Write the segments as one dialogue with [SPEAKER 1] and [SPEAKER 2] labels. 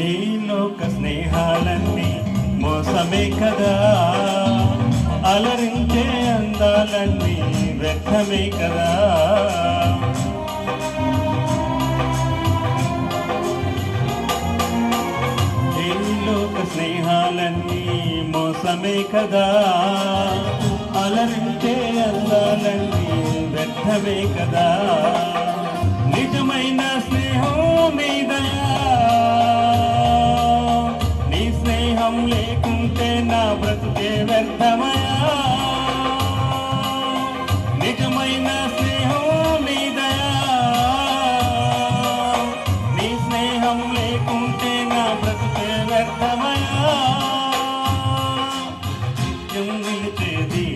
[SPEAKER 1] ఈ లోక స్నేహాలన్నీ మోసమే కదా, అలరించే అందాలన్నీ వ్యర్థమే కదా. ఈ లోక స్నేహాలన్నీ మోసమే కదా, అలరించే అందాలన్నీ వ్యర్థమే కదా. నిజమైన స్నేహం నీదయా, నీ స్నేహం లేకుంటే నా బ్రతుకే వ్యర్థమయా. నిజమైన స్నేహం నీదయా, నీ స్నేహం లేకుంటే నా బ్రతుకే వ్యర్థమయా. నిత్యం నిలిచేది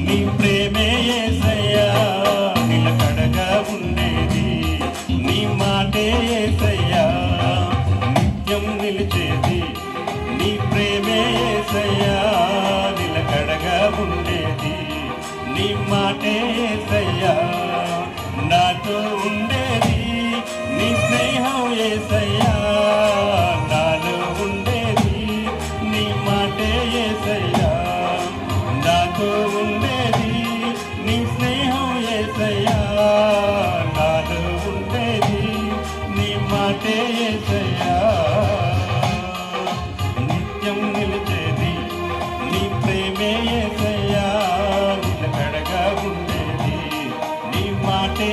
[SPEAKER 1] నీ ప్రేమే యేసయ్యా, నిలకడగా ఉండేది నీ మాటే యేసయ్యా. నిత్యం నిలిచేది నీ ప్రేమే యేసయ్యా, నిలకడగా ఉండేది నీ మాటే యేసయ్యా. నాతో ఉండేది నీ స్నేహం యేసయ్యా, నాలో ఉండేది నీ మాటే యేసయ్యా. నాతో ఉండేది నీ స్నేహం యేసయ్యా, నాలో ఉండేది నీ మాటే యేసయ్యా. నిత్యం నిలిచేది నీ ప్రేమే యేసయ్యా, నిలకడగా ఉండేది నీ మాటే